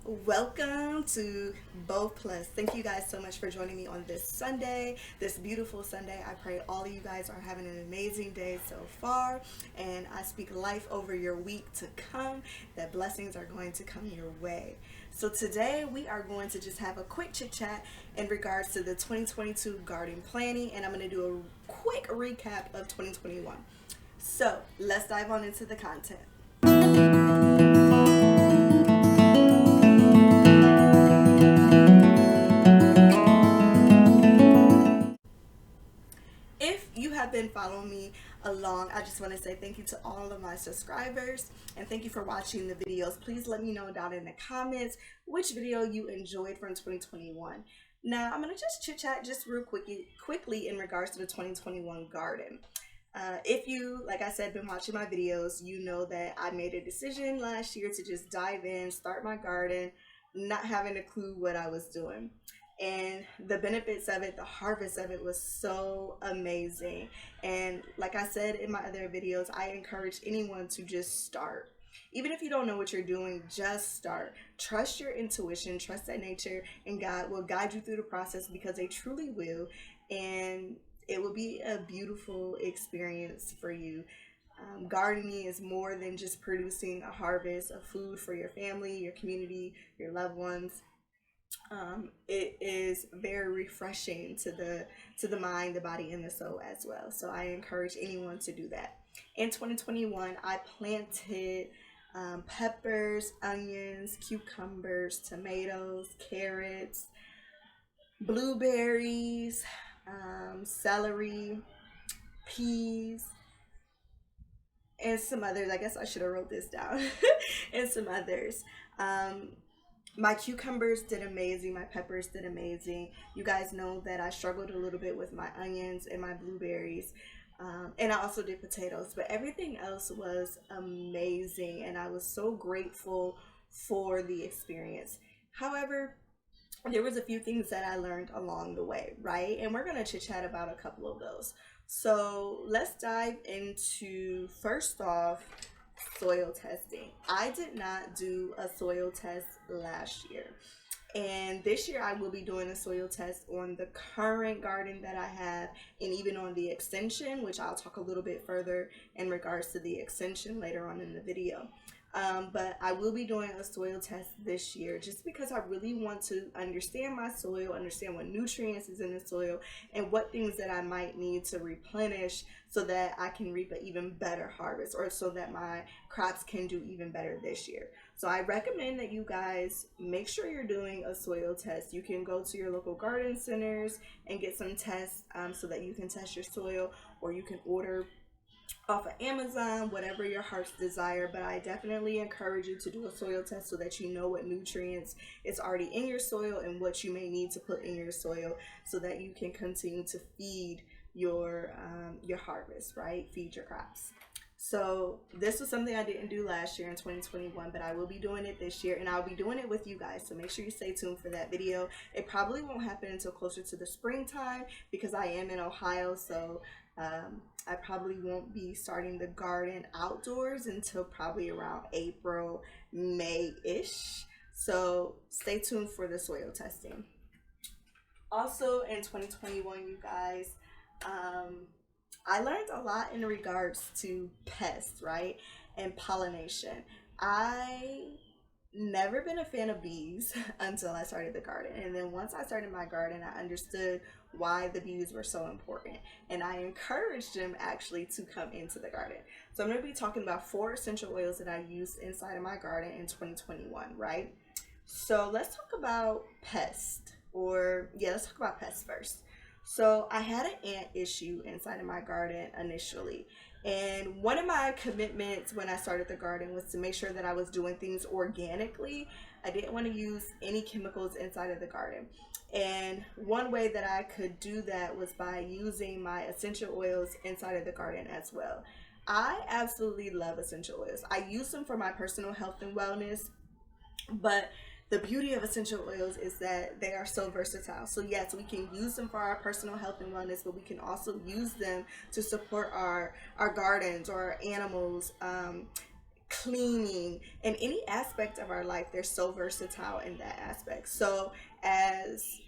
Welcome to Both Plus. Thank you guys so much for joining me on this Sunday, this beautiful Sunday. I pray all of you guys are having an amazing day so far, and I speak life over your week to come, that blessings are going to come your way. So today we are going to just have a quick chit chat in regards to the 2022 garden planning, and I'm going to do a quick recap of 2021. So let's dive on into the content. If you have been following me along, I just want to say thank you to all of my subscribers and thank you for watching the videos. Please let me know down in the comments which video you enjoyed from 2021. Now, I'm going to just chit chat just real quickly in regards to the 2021 garden. If you, like I said, been watching my videos, you know that I made a decision last year to just dive in, start my garden, not having a clue what I was doing. And the benefits of it, the harvest of it was so amazing. And like I said in my other videos, I encourage anyone to just start. Even if you don't know what you're doing, just start. Trust your intuition, trust that nature and God will guide you through the process, because they truly will. And it will be a beautiful experience for you. Gardening is more than just producing a harvest of food for your family, your community, your loved ones. It is very refreshing to the mind, the body, and the soul as well. So I encourage anyone to do that. In 2021, I planted peppers, onions, cucumbers, tomatoes, carrots, blueberries, celery, peas, and some others. I guess I should have wrote this down. And some others. My cucumbers did amazing. My peppers did amazing. You guys know that I struggled a little bit with my onions and my blueberries. And I also did potatoes, but everything else was amazing. And I was so grateful for the experience. However, there was a few things that I learned along the way, right? And we're going to chit chat about a couple of those. So let's dive into, first off, soil testing. I did not do a soil test last year. And this year I will be doing a soil test on the current garden that I have, and even on the extension, which I'll talk a little bit further in regards to the extension later on in the video. But I will be doing a soil test this year just because I really want to understand my soil, understand what nutrients is in the soil, and what things that I might need to replenish so that I can reap an even better harvest, or so that my crops can do even better this year. So I recommend that you guys make sure you're doing a soil test. You can go to your local garden centers and get some tests so that you can test your soil, or you can order off of Amazon, whatever your heart's desire. But I definitely encourage you to do a soil test so that you know what nutrients is already in your soil and what you may need to put in your soil, so that you can continue to feed your harvest, right? Feed your crops. So this was something I didn't do last year in 2021, but I will be doing it this year, and I'll be doing it with you guys. So make sure you stay tuned for that video. It probably won't happen until closer to the springtime because I am in Ohio. So I probably won't be starting the garden outdoors until probably around April, May-ish. So stay tuned for the soil testing. Also in 2021, you guys, I learned a lot in regards to pests, right? And pollination. I never been a fan of bees until I started the garden. And then once I started my garden, I understood why the bees were so important. And I encouraged them actually to come into the garden. So I'm going to be talking about 4 essential oils that I used inside of my garden in 2021, right? So let's talk about pests. Let's talk about pests first. So I had an ant issue inside of my garden initially. And one of my commitments when I started the garden was to make sure that I was doing things organically. I didn't want to use any chemicals inside of the garden. And one way that I could do that was by using my essential oils inside of the garden as well. I absolutely love essential oils. I use them for my personal health and wellness, but the beauty of essential oils is that they are so versatile. So yes, we can use them for our personal health and wellness, but we can also use them to support our gardens or our animals, cleaning, in any aspect of our life. They're so versatile in that aspect. So, as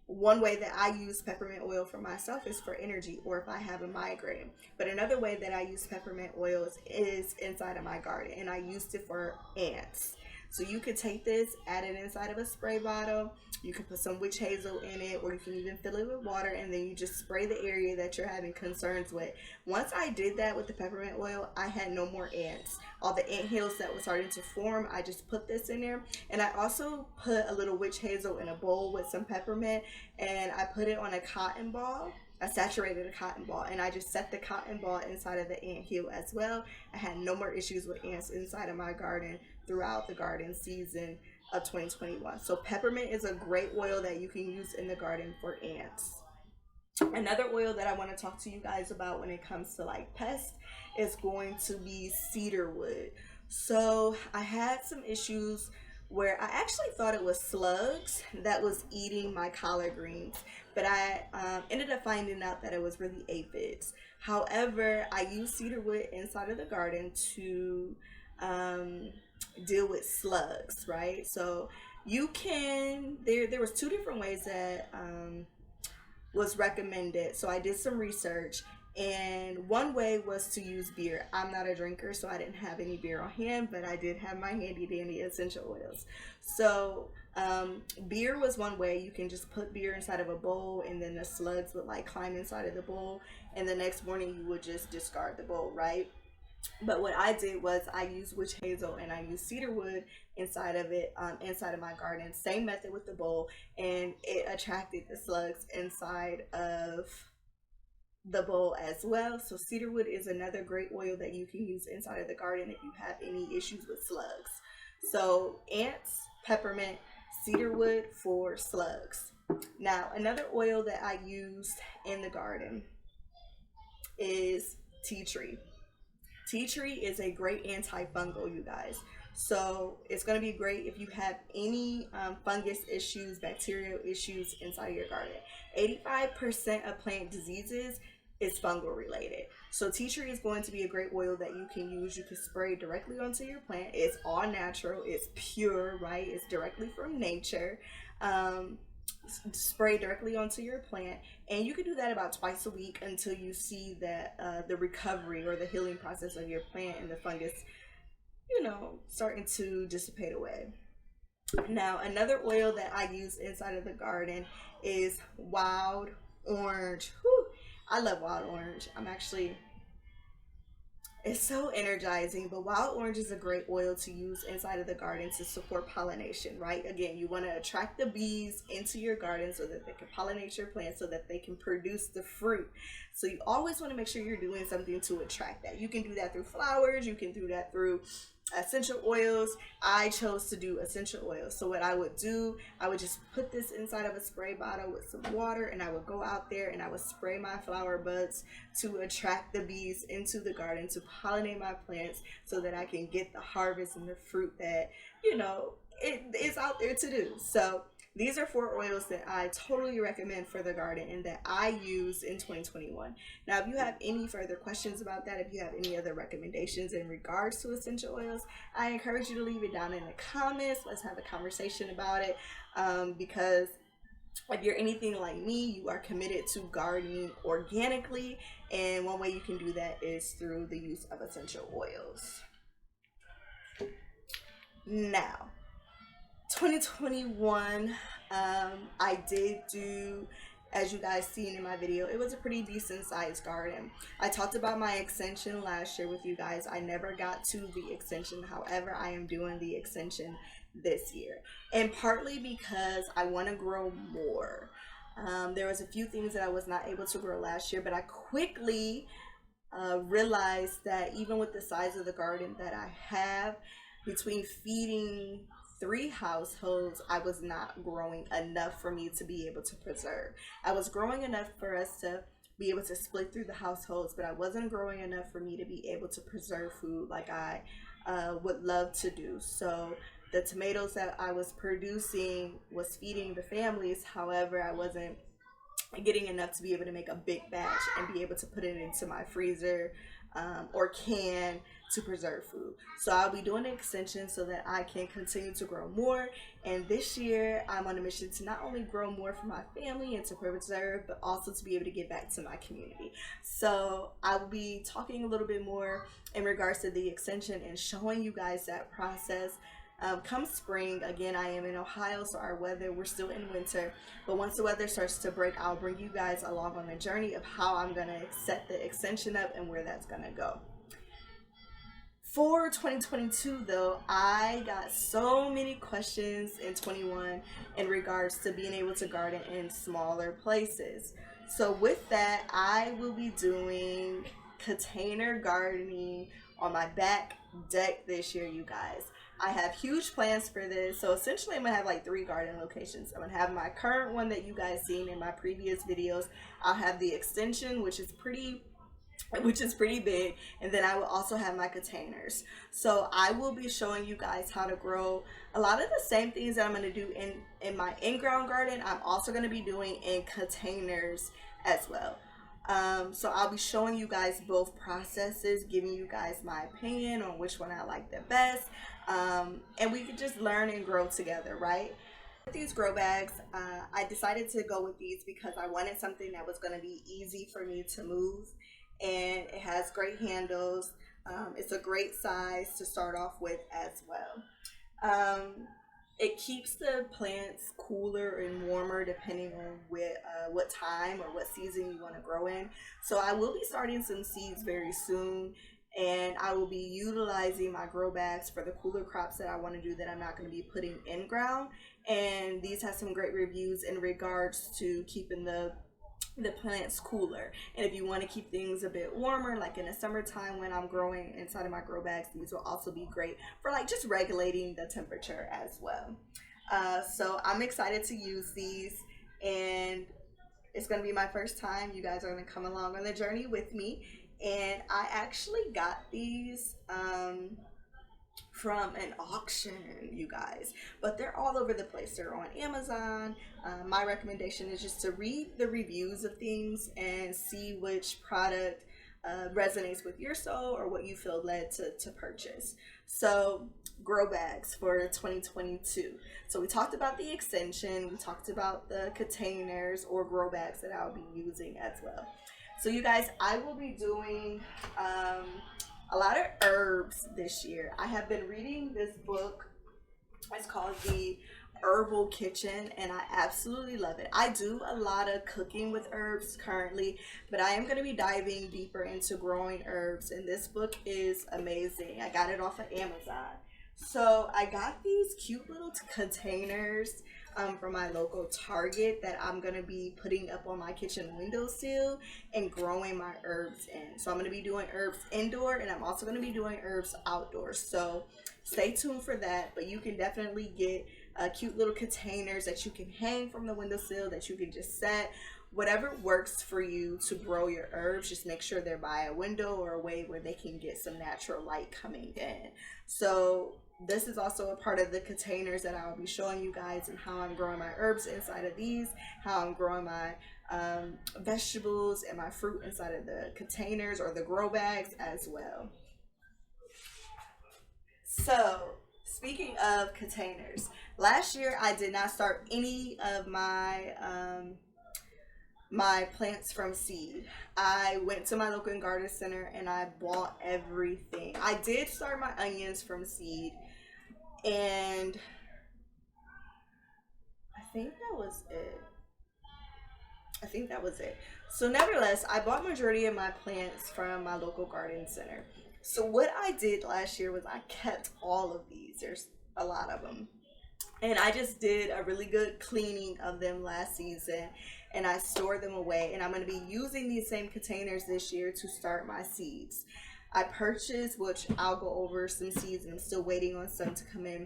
one way that I use peppermint oil for myself is for energy, or if I have a migraine. But another way that I use peppermint oils is inside of my garden, and I used it for ants. So you could take this, add it inside of a spray bottle. You can put some witch hazel in it, or you can even fill it with water, and then you just spray the area that you're having concerns with. Once I did that with the peppermint oil, I had no more ants. All the ant hills that were starting to form, I just put this in there. And I also put a little witch hazel in a bowl with some peppermint, and I put it on a cotton ball. I saturated a cotton ball, and I just set the cotton ball inside of the ant hill as well. I had no more issues with ants inside of my garden throughout the garden season of 2021. So peppermint is a great oil that you can use in the garden for ants. Another oil that I want to talk to you guys about when it comes to like pests is going to be cedar wood. So I had some issues where I actually thought it was slugs that was eating my collard greens, but I ended up finding out that it was really aphids. However, I used cedar wood inside of the garden to um, deal with slugs, right? So you can, there was two different ways that was recommended. So I did some research, and one way was to use beer. I'm not a drinker, so I didn't have any beer on hand, but I did have my handy dandy essential oils. So beer was one way. You can just put beer inside of a bowl, and then the slugs would like climb inside of the bowl, and the next morning you would just discard the bowl, right? But what I did was I used witch hazel and I used cedar wood inside of it, inside of my garden. Same method with the bowl, and it attracted the slugs inside of the bowl as well. So cedarwood is another great oil that you can use inside of the garden if you have any issues with slugs. So ants, peppermint, cedarwood for slugs. Now another oil that I used in the garden is tea tree. Tea tree is a great antifungal, you guys. So it's going to be great if you have any fungus issues, bacterial issues inside of your garden. 85% of plant diseases is fungal related. So tea tree is going to be a great oil that you can use. You can spray directly onto your plant. It's all natural. It's pure, right? It's directly from nature. Spray directly onto your plant, and you can do that about twice a week until you see that the recovery or the healing process of your plant and the fungus, starting to dissipate away. Now another oil that I use inside of the garden is wild orange. Whew, I love wild orange. It's so energizing, but wild orange is a great oil to use inside of the garden to support pollination, right? Again, you want to attract the bees into your garden so that they can pollinate your plants so that they can produce the fruit. So you always want to make sure you're doing something to attract that. You can do that through flowers, you can do that through essential oils. I chose to do essential oils. So what I would do, I would just put this inside of a spray bottle with some water, and I would go out there and I would spray my flower buds to attract the bees into the garden to pollinate my plants so that I can get the harvest and the fruit that it is out there to do. So these are 4 oils that I totally recommend for the garden and that I used in 2021. Now, if you have any further questions about that, if you have any other recommendations in regards to essential oils, I encourage you to leave it down in the comments. Let's have a conversation about it, because if you're anything like me, you are committed to gardening organically, and one way you can do that is through the use of essential oils. Now, 2021, I did do, as you guys seen in my video, it was a pretty decent sized garden. I talked about my extension last year with you guys. I never got to the extension. However, I am doing the extension this year, and partly because I want to grow more. There was a few things that I was not able to grow last year, but I quickly realized that even with the size of the garden that I have, between feeding 3 households, I was not growing enough for me to be able to preserve. I was growing enough for us to be able to split through the households, but I wasn't growing enough for me to be able to preserve food like I would love to do. So the tomatoes that I was producing was feeding the families. However, I wasn't getting enough to be able to make a big batch and be able to put it into my freezer or can to preserve food. So I'll be doing an extension so that I can continue to grow more. And this year I'm on a mission to not only grow more for my family and to preserve, but also to be able to give back to my community. So I will be talking a little bit more in regards to the extension and showing you guys that process. Come spring, again, I am in Ohio, so our weather, we're still in winter, but once the weather starts to break, I'll bring you guys along on the journey of how I'm going to set the extension up and where that's going to go. For 2022 though, I got so many questions in 21 in regards to being able to garden in smaller places. So with that, I will be doing container gardening on my back deck this year, you guys. I have huge plans for this. So essentially I'm gonna have like 3 garden locations. I'm gonna have my current one that you guys seen in my previous videos. I'll have the extension, which is pretty big, and then I will also have my containers. So I will be showing you guys how to grow a lot of the same things that I'm going to do in my in-ground garden. I'm also going to be doing in containers as well. So I'll be showing you guys both processes, giving you guys my opinion on which one I like the best, and we can just learn and grow together, right? With these grow bags, I decided to go with these because I wanted something that was going to be easy for me to move, and it has great handles. It's a great size to start off with as well. It keeps the plants cooler and warmer depending on what time or what season you want to grow in. So I will be starting some seeds very soon, and I will be utilizing my grow bags for the cooler crops that I want to do that I'm not going to be putting in ground. And these have some great reviews in regards to keeping the plants cooler. And if you want to keep things a bit warmer, like in the summertime when I'm growing inside of my grow bags, these will also be great for like just regulating the temperature as well. So I'm excited to use these, and it's going to be my first time. You guys are going to come along on the journey with me. And I actually got these from an auction, you guys, but they're all over the place. They're on Amazon. My recommendation is just to read the reviews of things and see which product resonates with your soul or what you feel led to purchase. So grow bags for 2022. So we talked about the extension, we talked about the containers or grow bags that I'll be using as well. So you guys, I will be doing a lot of herbs this year. I have been reading this book. It's called The Herbal Kitchen, and I absolutely love it. I do a lot of cooking with herbs currently, but I am going to be diving deeper into growing herbs, and this book is amazing. I got it off of Amazon. So I got these cute little containers from my local Target that I'm going to be putting up on my kitchen windowsill and growing my herbs in. So I'm going to be doing herbs indoor, and I'm also going to be doing herbs outdoors. So stay tuned for that, but you can definitely get cute little containers that you can hang from the windowsill, that you can just set. Whatever works for you to grow your herbs, just make sure they're by a window or a way where they can get some natural light coming in. So this is also a part of the containers that I'll be showing you guys, and how I'm growing my herbs inside of these, how I'm growing my vegetables and my fruit inside of the containers or the grow bags as well. So speaking of containers, last year I did not start any of my my plants from seed. I went to my local garden center and I bought everything. I did start my onions from seed, and I think that was it. So nevertheless, I bought majority of my plants from my local garden center. So what I did last year was I kept all of these. There's a lot of them. And I just did a really good cleaning of them last season, and I stored them away. And I'm going to be using these same containers this year to start my seeds. I purchased, which I'll go over some seeds, and I'm still waiting on some to come in,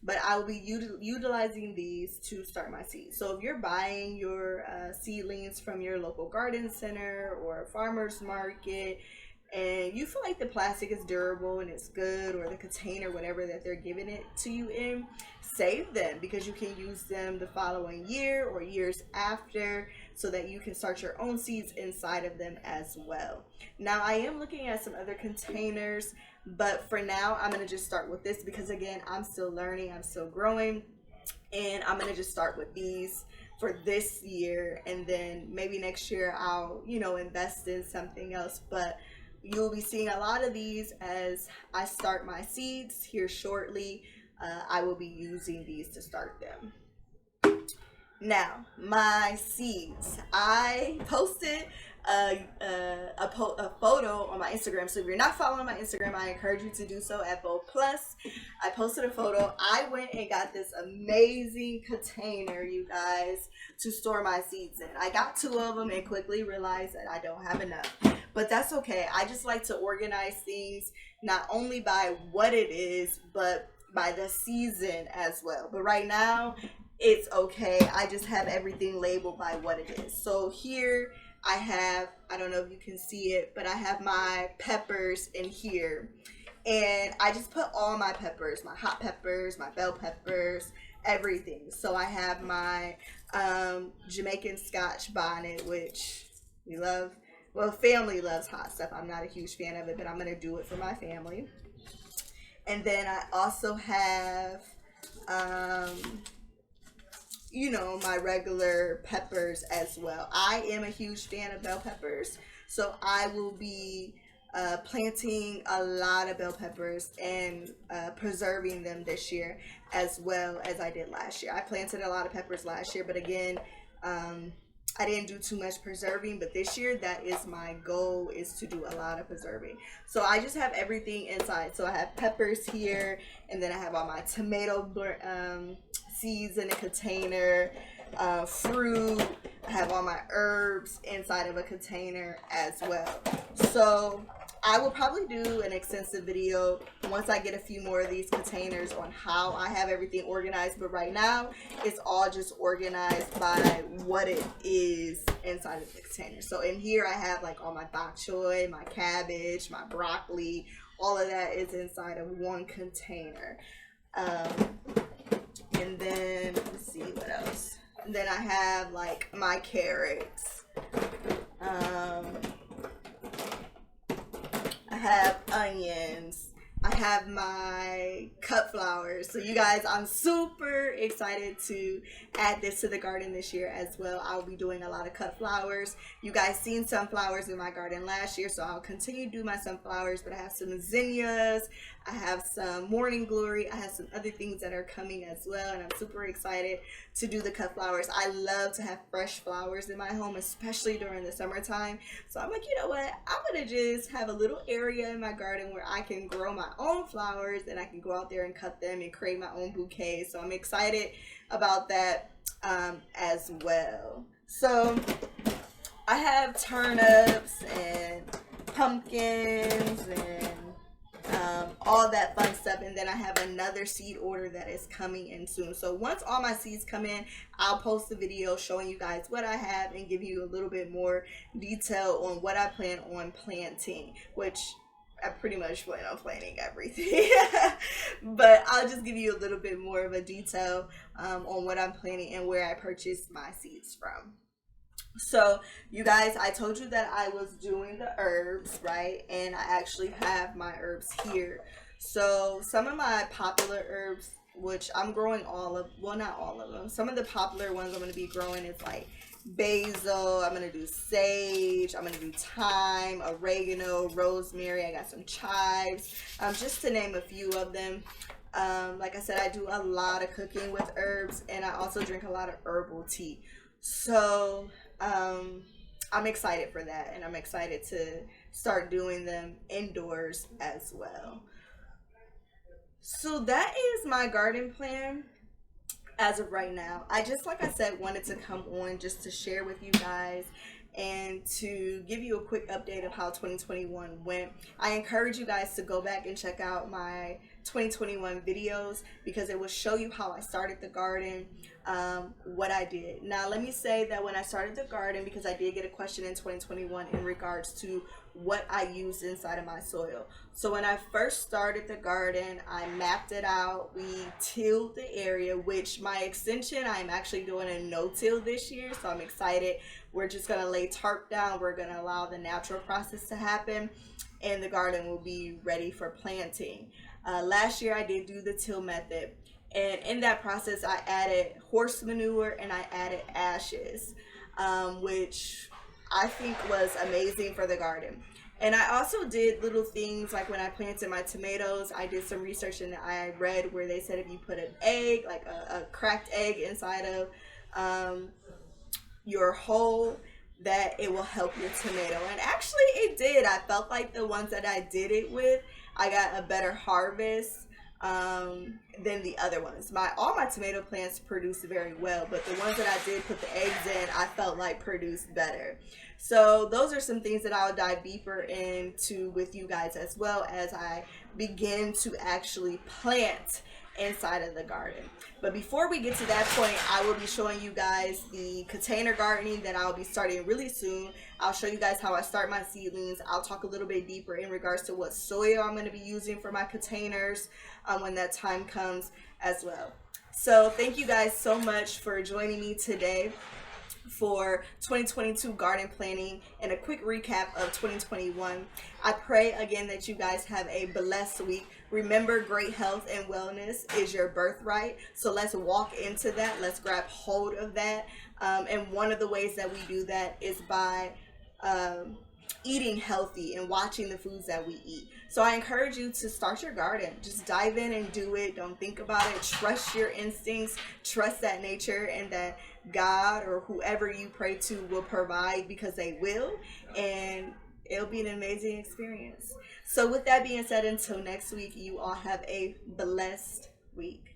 but I will be utilizing these to start my seeds. So if you're buying your seedlings from your local garden center or farmer's market, and you feel like the plastic is durable and it's good, or the container, whatever that they're giving it to you in, save them, because you can use them the following year or years after, so that you can start your own seeds inside of them as well. Now I am looking at some other containers. But for now, I'm going to just start with this because, again, I'm still learning, I'm still growing, and I'm going to just start with these for this year, and then maybe next year I'll, invest in something else. But you'll be seeing a lot of these as I start my seeds here shortly. I will be using these to start them. Now, my seeds. I posted a photo on my Instagram. So if you're not following my Instagram, I encourage you to do so at Bold Plus. I posted a photo. I went and got this amazing container, you guys, to store my seeds in. I got 2 of them and quickly realized that I don't have enough. But that's okay. I just like to organize things not only by what it is, but by the season as well. But right now, it's okay. I just have everything labeled by what it is. So here I have, I don't know if you can see it, but I have my peppers in here. And I just put all my peppers, my hot peppers, my bell peppers, everything. So I have my Jamaican Scotch bonnet, which we love. Well, family loves hot stuff. I'm not a huge fan of it, but I'm going to do it for my family. And then I also have my regular peppers as well. I am a huge fan of bell peppers, so I will be planting a lot of bell peppers and preserving them this year as well as I did last year. I planted a lot of peppers last year, but again, I didn't do too much preserving, but this year that is my goal, is to do a lot of preserving. So I just have everything inside. So I have peppers here, and then I have all my tomato seeds in a container, fruit. I have all my herbs inside of a container as well. So I will probably do an extensive video once I get a few more of these containers on how I have everything organized. But right now, it's all just organized by what it is inside of the container. So in here, I have like all my bok choy, my cabbage, my broccoli. All of that is inside of one container. And then, let's see what else. And then I have like my carrots. I have onions. I have my cut flowers. So you guys, I'm super excited to add this to the garden this year as well. I'll be doing a lot of cut flowers. You guys seen sunflowers in my garden last year, so I'll continue to do my sunflowers, but I have some zinnias. I have some morning glory. I have some other things that are coming as well, and I'm super excited to do the cut flowers. I love to have fresh flowers in my home, especially during the summertime. So I'm like, you know what? I'm going to just have a little area in my garden where I can grow my own flowers, and I can go out there and cut them and create my own bouquet. So I'm excited about that as well. So I have turnips and pumpkins and all that fun stuff, and then I have another seed order that is coming in soon. So once all my seeds come in, I'll post a video showing you guys what I have and give you a little bit more detail on what I plan on planting, which I pretty much plan on planting everything. But I'll just give you a little bit more of a detail on what I'm planting and where I purchased my seeds from. So you guys, I told you that I was doing the herbs, right? And I actually have my herbs here. So some of my popular herbs, which I'm growing all of, well, not all of them. Some of the popular ones I'm going to be growing is like basil. I'm going to do sage. I'm going to do thyme, oregano, rosemary. I got some chives, just to name a few of them. Like I said, I do a lot of cooking with herbs, and I also drink a lot of herbal tea. So I'm excited for that, and I'm excited to start doing them indoors as well. So that is my garden plan as of right now. I just, like I said, wanted to come on just to share with you guys and to give you a quick update of how 2021 went. I encourage you guys to go back and check out my 2021 videos, because it will show you how I started the garden, what I did. Now let me say that when I started the garden, because I did get a question in 2021 in regards to what I used inside of my soil. So when I first started the garden, I mapped it out. We tilled the area, which my extension, I'm actually doing a no-till this year, so I'm excited. We're just gonna lay tarp down. We're gonna allow the natural process to happen. and the garden will be ready for planting. Last year I did do the till method, and in that process I added horse manure and I added ashes, which I think was amazing for the garden. And I also did little things like when I planted my tomatoes, I did some research and I read where they said if you put an egg, like a cracked egg inside of um, your hole, that it will help your tomato. And actually it did. I felt like the ones that I did it with, I got a better harvest than the other ones. All my tomato plants produced very well, but the ones that I did put the eggs in, I felt like produced better. So those are some things that I'll dive deeper into with you guys as well as I begin to actually plant inside of the garden. But before we get to that point, I will be showing you guys the container gardening that I'll be starting really soon. I'll show you guys how I start my seedlings. I'll talk a little bit deeper in regards to what soil I'm going to be using for my containers when that time comes as well. So thank you guys so much for joining me today for 2022 garden planning and a quick recap of 2021. I pray again that you guys have a blessed week. Remember, great health and wellness is your birthright. So let's walk into that. Let's grab hold of that. And one of the ways that we do that is by eating healthy and watching the foods that we eat. So I encourage you to start your garden. Just dive in and do it. Don't think about it. Trust your instincts. Trust that nature and that God or whoever you pray to will provide, because they will, and it'll be an amazing experience. So with that being said, until next week, you all have a blessed week.